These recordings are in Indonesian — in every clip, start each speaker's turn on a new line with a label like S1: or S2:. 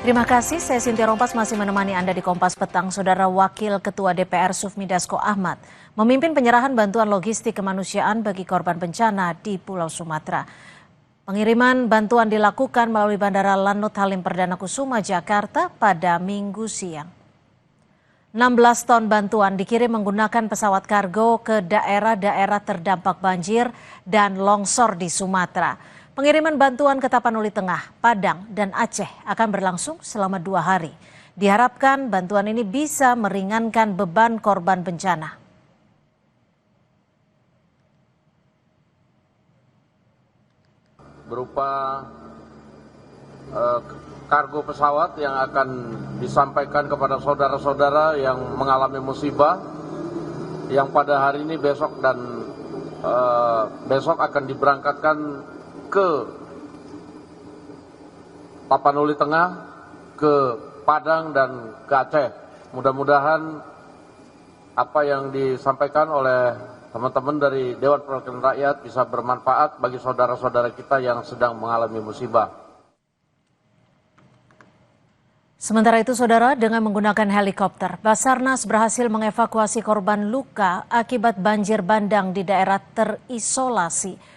S1: Terima kasih, saya Sintia Rompas masih menemani Anda di Kompas Petang. Saudara Wakil Ketua DPR Sufmi Dasko Ahmad memimpin penyerahan bantuan logistik kemanusiaan bagi korban bencana di Pulau Sumatera. Pengiriman bantuan dilakukan melalui Bandara Lanut Halim Perdana Kusuma, Jakarta pada Minggu siang. 16 ton bantuan dikirim menggunakan pesawat kargo ke daerah-daerah terdampak banjir dan longsor di Sumatera. Pengiriman bantuan ke Tapanuli Tengah, Padang, dan Aceh akan berlangsung selama 2 hari. Diharapkan bantuan ini bisa meringankan beban korban bencana.
S2: Berupa kargo pesawat yang akan disampaikan kepada saudara-saudara yang mengalami musibah, yang pada hari ini besok akan diberangkatkan ke Tapanuli Tengah, ke Padang, dan ke Aceh. Mudah-mudahan apa yang disampaikan oleh teman-teman dari Dewan Perwakilan Rakyat bisa bermanfaat bagi saudara-saudara kita yang sedang mengalami musibah.
S1: Sementara itu, saudara, dengan menggunakan helikopter, Basarnas berhasil mengevakuasi korban luka akibat banjir bandang di daerah terisolasi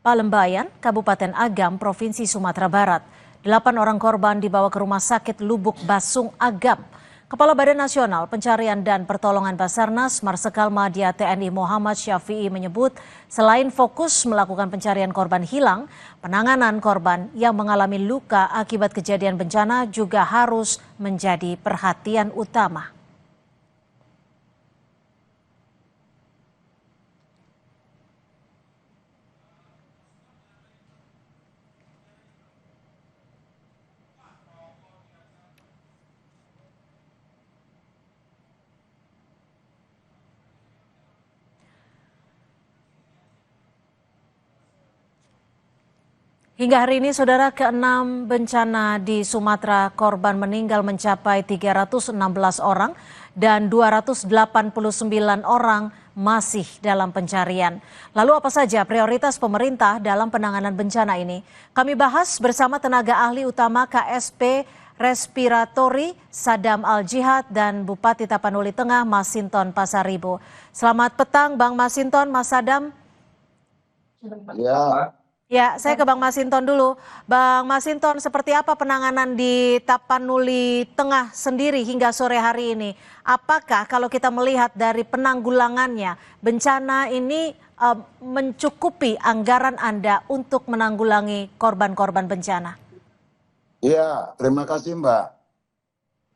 S1: Palembayan, Kabupaten Agam, Provinsi Sumatera Barat. 8 orang korban dibawa ke Rumah Sakit Lubuk Basung Agam. Kepala Badan Nasional Pencarian dan Pertolongan Basarnas, Marsikal Madya TNI Muhammad Syafi'i menyebut selain fokus melakukan pencarian korban hilang, penanganan korban yang mengalami luka akibat kejadian bencana juga harus menjadi perhatian utama. Hingga hari ini, saudara, ke-6 bencana di Sumatera, korban meninggal mencapai 316 orang dan 289 orang masih dalam pencarian. Lalu apa saja prioritas pemerintah dalam penanganan bencana ini? Kami bahas bersama tenaga ahli utama KSP Respiratori Sadam Al-Jihad dan Bupati Tapanuli Tengah Masinton Pasaribo. Selamat petang Bang Masinton, Mas Sadam. Ya, saya ke Bang Masinton dulu. Bang Masinton, seperti apa penanganan di Tapanuli Tengah sendiri hingga sore hari ini? Apakah kalau kita melihat dari penanggulangannya, bencana ini mencukupi anggaran Anda untuk menanggulangi korban-korban bencana?
S3: Iya, terima kasih Mbak.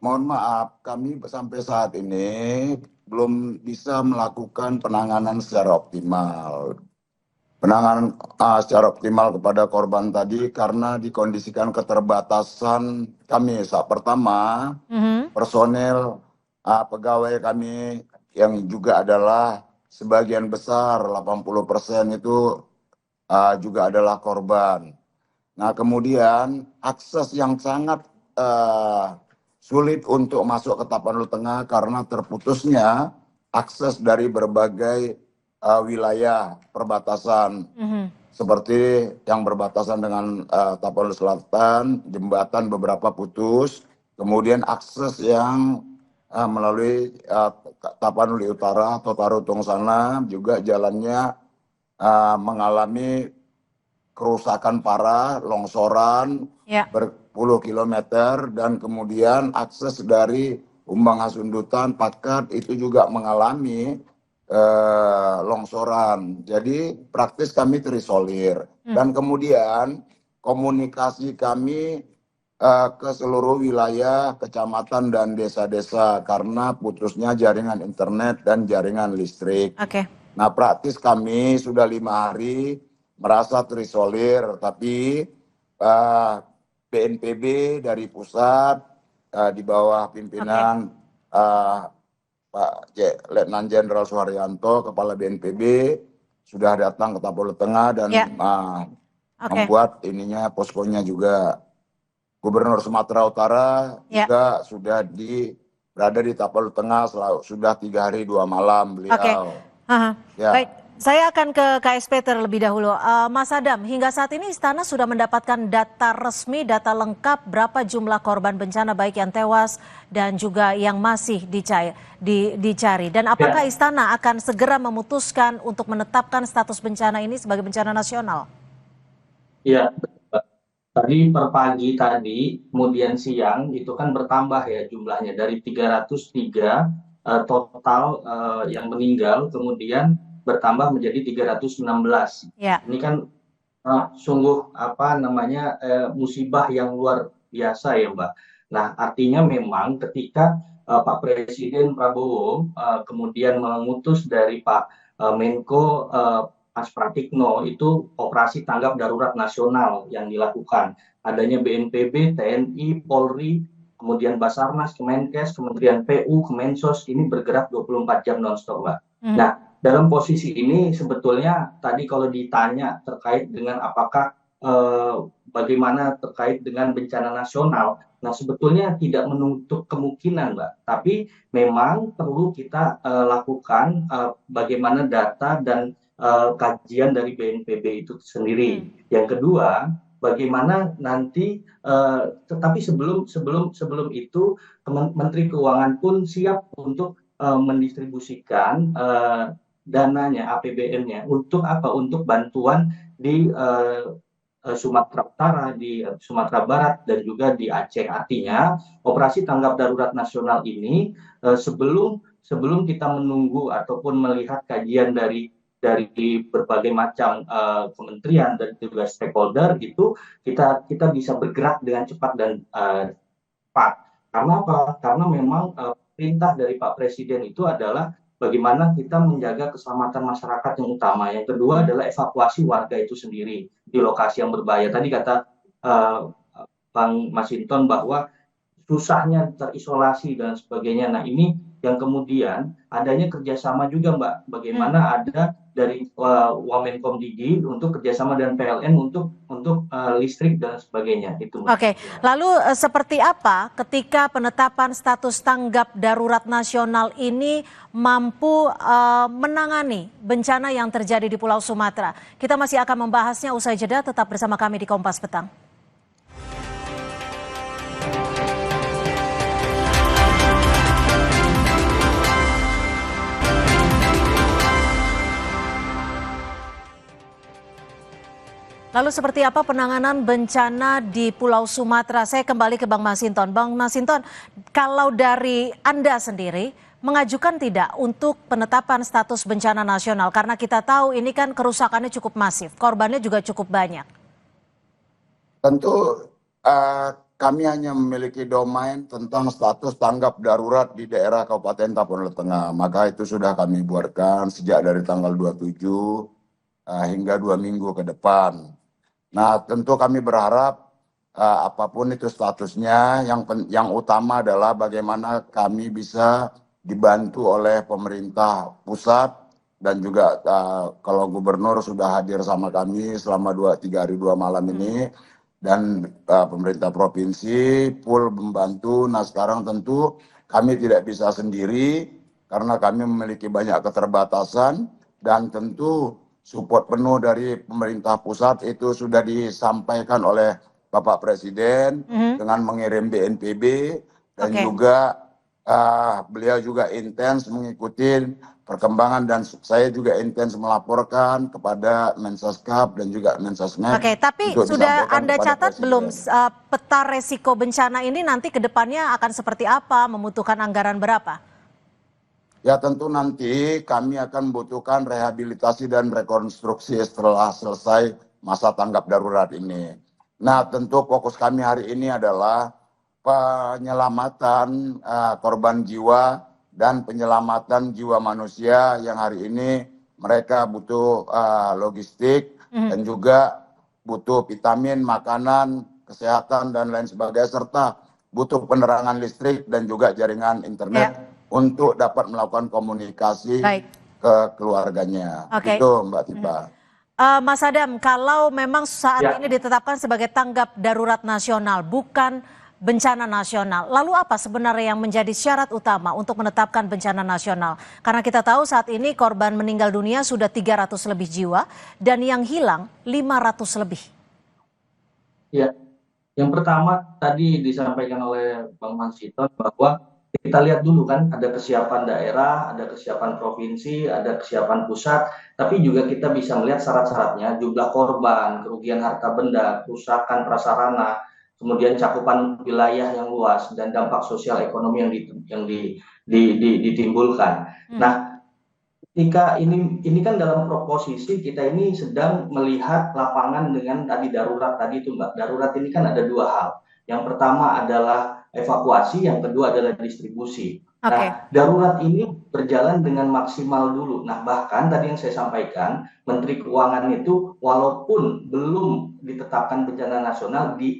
S3: Mohon maaf, kami sampai saat ini belum bisa melakukan penanganan secara optimal. Penanganan secara optimal kepada korban tadi karena dikondisikan keterbatasan kami. Pertama, personel pegawai kami yang juga adalah sebagian besar 80% itu juga adalah korban. Nah, kemudian akses yang sangat sulit untuk masuk ke Tapanuli Tengah karena terputusnya akses dari berbagai wilayah perbatasan, seperti yang berbatasan dengan Tapanuli Selatan, jembatan beberapa putus, kemudian akses yang melalui Tapanuli Utara atau Tarutung sana juga jalannya mengalami kerusakan parah, longsoran berpuluh kilometer, dan kemudian akses dari Umbang Hasundutan, Pakat itu juga mengalami longsoran. Jadi praktis kami terisolir. Dan kemudian komunikasi kami ke seluruh wilayah, kecamatan dan desa-desa karena putusnya jaringan internet dan jaringan listrik. Nah, praktis kami sudah 5 hari merasa terisolir, tapi BNPB dari pusat di bawah pimpinan Pak Letnan Jenderal Suharyanto, Kepala BNPB, sudah datang ke Tapanuli Tengah dan membuat poskonya juga. Gubernur Sumatera Utara juga sudah berada di Tapanuli Tengah sudah 3 hari 2 malam beliau.
S1: Baik, Saya akan ke KSP terlebih dahulu. Mas Adam, hingga saat ini Istana sudah mendapatkan data resmi, data lengkap berapa jumlah korban bencana baik yang tewas dan juga yang masih dicari. Dan apakah
S4: Ya,
S1: Istana akan segera memutuskan untuk menetapkan status bencana ini sebagai bencana nasional?
S4: ya. Tadi per pagi tadi, kemudian siang itu kan bertambah ya jumlahnya dari 303 total yang meninggal, kemudian bertambah menjadi 316.
S1: Ya.
S4: Ini kan sungguh apa namanya musibah yang luar biasa ya Mbak. Nah artinya memang ketika Pak Presiden Prabowo kemudian mengutus dari Pak Menko Mas Pratikno itu operasi tanggap darurat nasional yang dilakukan. Adanya BNPB, TNI, Polri, kemudian Basarnas, Kemenkes, Kementerian PU, Kemensos ini bergerak 24 jam nonstop, Mbak.
S1: Mhm.
S4: Nah, dalam posisi ini sebetulnya tadi kalau ditanya terkait dengan apakah bagaimana terkait dengan bencana nasional, nah sebetulnya tidak menutup kemungkinan, Mbak. Tapi memang perlu kita lakukan bagaimana data dan kajian dari BNPB itu sendiri. Yang kedua, bagaimana nanti tetapi sebelum itu Menteri Keuangan pun siap untuk mendistribusikan dananya APBN-nya untuk apa? Untuk bantuan di Sumatera Utara, di Sumatera Barat dan juga di Aceh. Artinya operasi tanggap darurat nasional ini sebelum kita menunggu ataupun melihat kajian dari berbagai macam kementerian dan juga stakeholder itu kita bisa bergerak dengan cepat dan cepat. Karena apa? Karena memang perintah dari Pak Presiden itu adalah bagaimana kita menjaga keselamatan masyarakat yang utama. Yang kedua adalah evakuasi warga itu sendiri di lokasi yang berbahaya. Tadi kata Bang Masinton bahwa susahnya terisolasi dan sebagainya. Nah ini yang kemudian adanya kerjasama juga Mbak. Bagaimana ada dari Wamenkomdigi untuk kerjasama dengan PLN untuk listrik dan sebagainya. Itu Mbak.
S1: Oke, lalu seperti apa ketika penetapan status tanggap darurat nasional ini mampu menangani bencana yang terjadi di Pulau Sumatera? Kita masih akan membahasnya usai jeda, tetap bersama kami di Kompas Petang. Lalu seperti apa penanganan bencana di Pulau Sumatera? Saya kembali ke Bang Masinton. Bang Masinton, kalau dari Anda sendiri mengajukan tidak untuk penetapan status bencana nasional? Karena kita tahu ini kan kerusakannya cukup masif, korbannya juga cukup banyak.
S3: Tentu kami hanya memiliki domain tentang status tanggap darurat di daerah Kabupaten Tapanuli Tengah. Maka itu sudah kami buatkan sejak dari tanggal 27 hingga 2 minggu ke depan. Nah, tentu kami berharap apapun itu statusnya, yang utama adalah bagaimana kami bisa dibantu oleh pemerintah pusat dan juga kalau gubernur sudah hadir sama kami selama 3 hari 2 malam ini dan pemerintah provinsi full membantu. Nah, sekarang tentu kami tidak bisa sendiri karena kami memiliki banyak keterbatasan dan tentu support penuh dari pemerintah pusat itu sudah disampaikan oleh Bapak Presiden dengan mengirim BNPB dan juga beliau juga intens mengikuti perkembangan dan saya juga intens melaporkan kepada Mensaskap dan juga Mensesnek.
S1: Oke, tapi sudah Anda catat belum peta resiko bencana ini nanti ke depannya akan seperti apa, membutuhkan anggaran berapa?
S3: Ya tentu nanti kami akan membutuhkan rehabilitasi dan rekonstruksi setelah selesai masa tanggap darurat ini. Nah tentu fokus kami hari ini adalah penyelamatan korban jiwa dan penyelamatan jiwa manusia yang hari ini mereka butuh logistik dan juga butuh vitamin, makanan, kesehatan dan lain sebagainya serta butuh penerangan listrik dan juga jaringan internet. Untuk dapat melakukan komunikasi ke keluarganya. Itu Mbak Tipa.
S1: Mas Adam, kalau memang saat ini ditetapkan sebagai tanggap darurat nasional, bukan bencana nasional. Lalu apa sebenarnya yang menjadi syarat utama untuk menetapkan bencana nasional? Karena kita tahu saat ini korban meninggal dunia sudah 300 lebih jiwa dan yang hilang 500 lebih.
S4: Ya, yang pertama tadi disampaikan oleh Bang Masinton bahwa kita lihat dulu kan ada kesiapan daerah, ada kesiapan provinsi, ada kesiapan pusat, tapi juga kita bisa melihat syarat-syaratnya, jumlah korban, kerugian harta benda, kerusakan prasarana, kemudian cakupan wilayah yang luas dan dampak sosial ekonomi yang ditimbulkan. Nah, ketika ini kan dalam posisi kita ini sedang melihat lapangan dengan tadi darurat tadi itu Mbak. Darurat ini kan ada dua hal. Yang pertama adalah evakuasi, yang kedua adalah distribusi. Nah, darurat ini berjalan dengan maksimal dulu. Nah, bahkan tadi yang saya sampaikan, Menteri Keuangan itu walaupun belum ditetapkan bencana nasional, di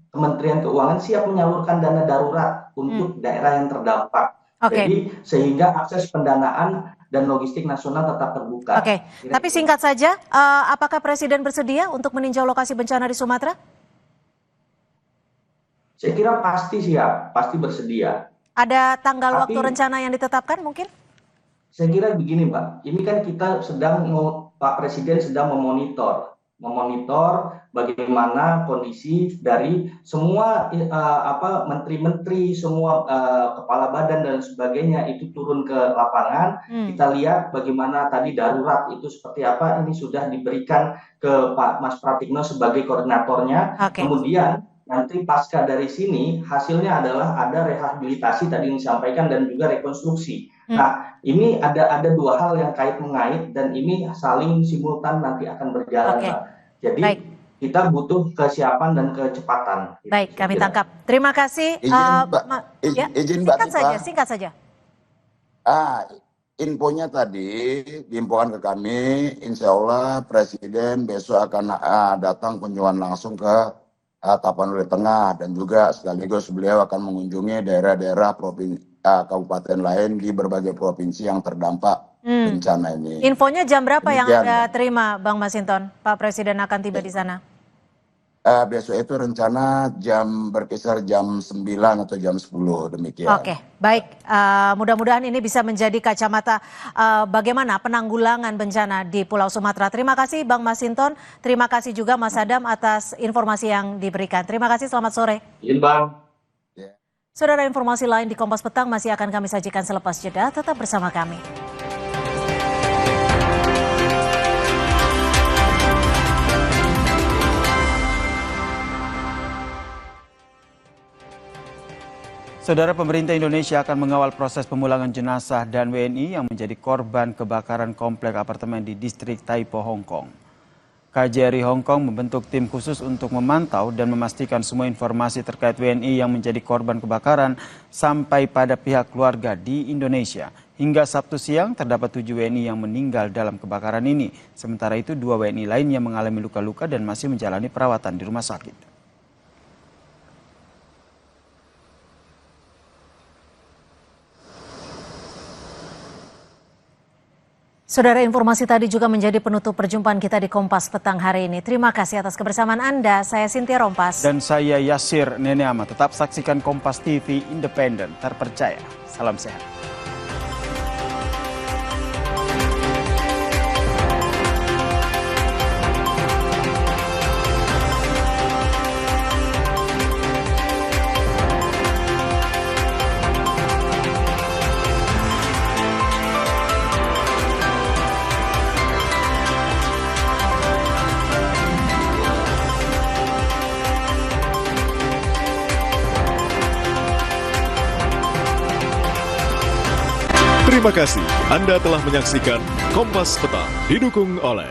S4: Kementerian Keuangan siap menyalurkan dana darurat untuk daerah yang terdampak. Jadi sehingga akses pendanaan dan logistik nasional tetap terbuka.
S1: Tapi singkat saja, apakah Presiden bersedia untuk meninjau lokasi bencana di Sumatera?
S4: Saya kira pasti siap, pasti bersedia.
S1: Ada tanggal waktu rencana yang ditetapkan mungkin?
S4: Saya kira begini Mbak, ini kan kita Pak Presiden sedang memonitor bagaimana kondisi dari semua menteri-menteri, semua kepala badan dan sebagainya itu turun ke lapangan. Kita lihat bagaimana tadi darurat itu seperti apa, ini sudah diberikan ke Pak Mas Pratikno sebagai koordinatornya. Kemudian nanti pasca dari sini hasilnya adalah ada rehabilitasi tadi yang disampaikan dan juga rekonstruksi. Nah, ini ada dua hal yang kait mengait dan ini saling simultan nanti akan berjalan, Mbak. Jadi kita butuh kesiapan dan kecepatan.
S1: Baik, kami tangkap. Terima kasih.
S3: Izin Mbak Tifa.
S1: Singkat saja.
S3: Infonya tadi diinfokan ke kami, insya Allah Presiden besok akan datang kunjungan langsung ke Tapanuli Tengah dan juga sekaligus beliau akan mengunjungi daerah-daerah kabupaten lain di berbagai provinsi yang terdampak bencana ini.
S1: Infonya jam berapa yang Anda terima, Bang Masinton? Pak Presiden akan tiba di sana?
S3: Besok itu rencana berkisar jam 9 atau jam 10 demikian.
S1: Baik. Mudah-mudahan ini bisa menjadi kacamata bagaimana penanggulangan bencana di Pulau Sumatera. Terima kasih Bang Masinton, terima kasih juga Mas Adam atas informasi yang diberikan. Terima kasih, selamat sore.
S4: Izin Bang.
S1: Saudara, informasi lain di Kompas Petang masih akan kami sajikan selepas jeda. Tetap bersama kami.
S5: Saudara, pemerintah Indonesia akan mengawal proses pemulangan jenazah dan WNI yang menjadi korban kebakaran komplek apartemen di distrik Taipo, Hong Kong. KJRI Hong Kong membentuk tim khusus untuk memantau dan memastikan semua informasi terkait WNI yang menjadi korban kebakaran sampai pada pihak keluarga di Indonesia. Hingga Sabtu siang terdapat 7 WNI yang meninggal dalam kebakaran ini. Sementara itu 2 WNI lainnya mengalami luka-luka dan masih menjalani perawatan di rumah sakit.
S1: Saudara, informasi tadi juga menjadi penutup perjumpaan kita di Kompas Petang hari ini. Terima kasih atas kebersamaan Anda. Saya Cynthia Rompas.
S5: Dan saya Yasir Neneama. Tetap saksikan Kompas TV independen, terpercaya. Salam sehat.
S6: Terima kasih Anda telah menyaksikan Kompas Petang, didukung oleh